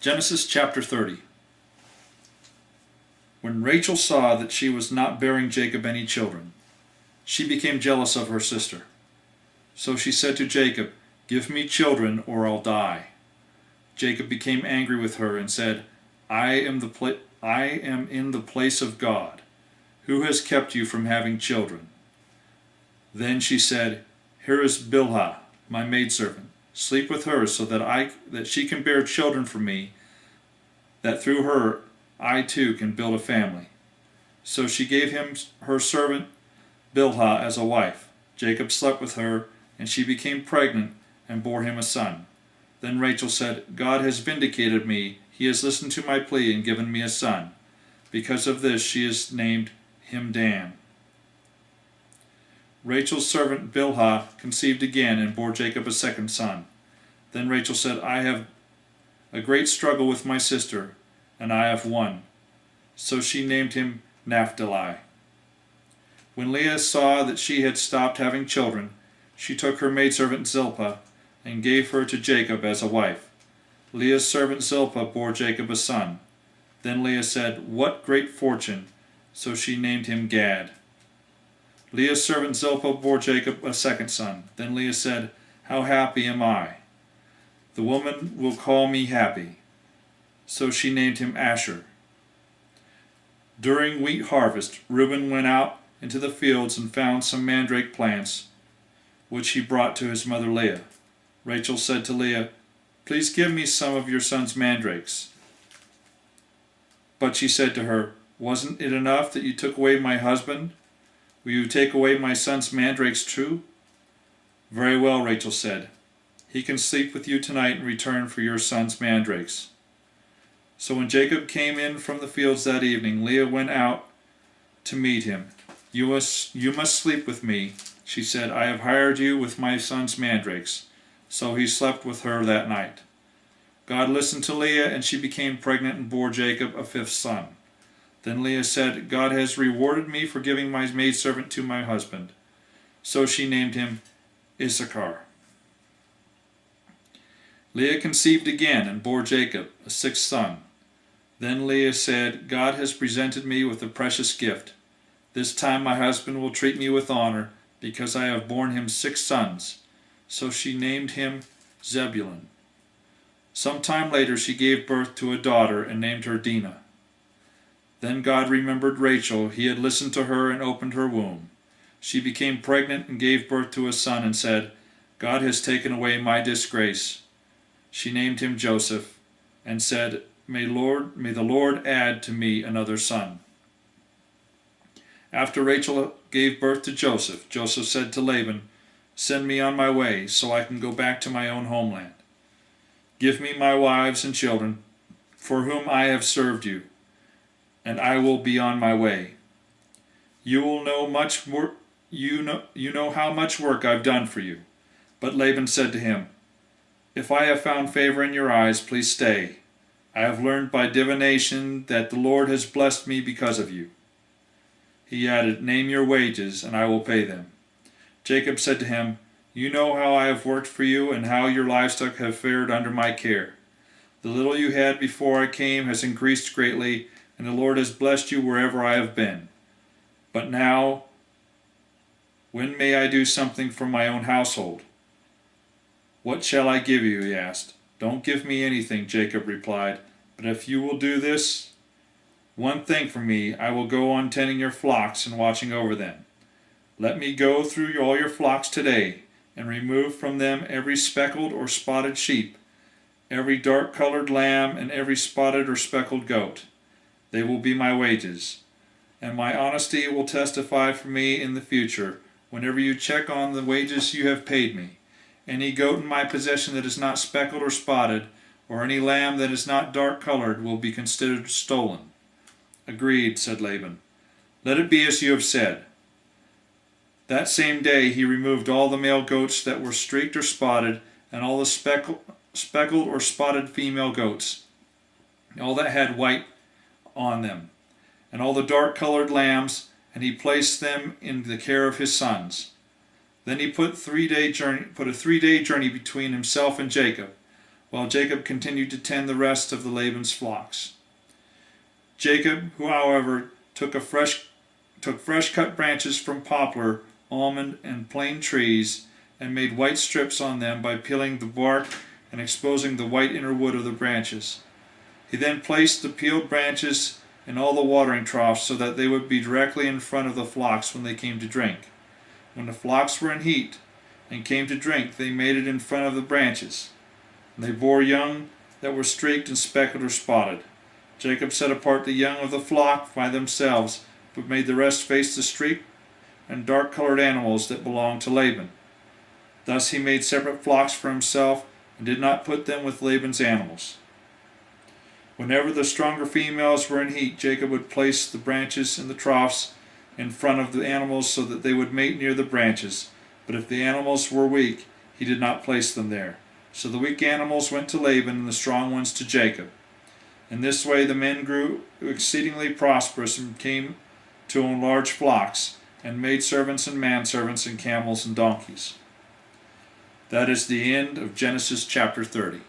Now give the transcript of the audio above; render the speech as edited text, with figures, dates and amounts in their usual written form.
Genesis chapter 30. When Rachel saw that she was not bearing Jacob any children, she became jealous of her sister. So she said to Jacob, "Give me children, or I'll die." Jacob became angry with her and said, I am in the place of God. Who has kept you from having children?" Then she said, "Here is Bilhah, my maidservant. Sleep with her, so that she can bear children for me, that through her I too can build a family." So she gave him her servant Bilhah as a wife. Jacob slept with her, and she became pregnant and bore him a son. Then Rachel said, "God has vindicated me. He has listened to my plea and given me a son." Because of this she has named him Dan. Rachel's servant Bilhah conceived again and bore Jacob a second son. Then Rachel said, "I have a great struggle with my sister, and I have won." So she named him Naphtali. When Leah saw that she had stopped having children, she took her maidservant Zilpah and gave her to Jacob as a wife. Leah's servant Zilpah bore Jacob a son. Then Leah said, "What great fortune!" So she named him Gad. Leah's servant Zilpah bore Jacob a second son. Then Leah said, "How happy am I! The woman will call me happy." So she named him Asher. During wheat harvest, Reuben went out into the fields and found some mandrake plants, which he brought to his mother Leah. Rachel said to Leah, "Please give me some of your son's mandrakes." But she said to her, "Wasn't it enough that you took away my husband? Will you take away my son's mandrakes too?" "Very well," Rachel said. "He can sleep with you tonight in return for your son's mandrakes." So when Jacob came in from the fields that evening, Leah went out to meet him. You must sleep with me," she said. "I have hired you with my son's mandrakes." So he slept with her that night. God listened to Leah, and she became pregnant and bore Jacob a fifth son. Then Leah said, "God has rewarded me for giving my maidservant to my husband." So she named him Issachar. Leah conceived again and bore Jacob a sixth son. Then Leah said, "God has presented me with a precious gift. This time my husband will treat me with honor, because I have borne him 6 sons." So she named him Zebulun. Some time later she gave birth to a daughter and named her Dinah. Then God remembered Rachel. He had listened to her and opened her womb. She became pregnant and gave birth to a son and said, "God has taken away my disgrace." She named him Joseph and said, May the Lord add to me another son." After Rachel gave birth to Joseph, Joseph said to Laban, "Send me on my way so I can go back to my own homeland. Give me my wives and children, for whom I have served you, and I will be on my way. You know how much work I've done for you." But Laban said to him, "If I have found favor in your eyes, please stay. I have learned by divination that the Lord has blessed me because of you." He added, "Name your wages, and I will pay them." Jacob said to him, "You know how I have worked for you, and how your livestock have fared under my care. The little you had before I came has increased greatly, and the Lord has blessed you wherever I have been. But now, when may I do something for my own household?" "What shall I give you?" he asked. "Don't give me anything," Jacob replied, "but if you will do this one thing for me, I will go on tending your flocks and watching over them. Let me go through all your flocks today, and remove from them every speckled or spotted sheep, every dark-colored lamb, and every spotted or speckled goat. They will be my wages, and my honesty will testify for me in the future, whenever you check on the wages you have paid me. Any goat in my possession that is not speckled or spotted, or any lamb that is not dark-colored, will be considered stolen." "Agreed," said Laban. "Let it be as you have said." That same day he removed all the male goats that were streaked or spotted, and all the speckled or spotted female goats, all that had white on them, and all the dark-colored lambs, and he placed them in the care of his sons. Then he put a 3-day journey between himself and Jacob. while Jacob continued to tend the rest of the Laban's flocks. Jacob, who however took fresh cut branches from poplar, almond, and plane trees, and made white strips on them by peeling the bark and exposing the white inner wood of the branches. He then placed the peeled branches in all the watering troughs so that they would be directly in front of the flocks when they came to drink. When the flocks were in heat and came to drink, they made it in front of the branches. And they bore young that were streaked and speckled or spotted. Jacob set apart the young of the flock by themselves, but made the rest face the streaked and dark-colored animals that belonged to Laban. Thus he made separate flocks for himself, and did not put them with Laban's animals. Whenever the stronger females were in heat, Jacob would place the branches in the troughs in front of the animals so that they would mate near the branches. But if the animals were weak, he did not place them there. So the weak animals went to Laban and the strong ones to Jacob. In this way the men grew exceedingly prosperous and came to own large flocks, and maidservants and manservants and camels and donkeys. That is the end of Genesis chapter 30.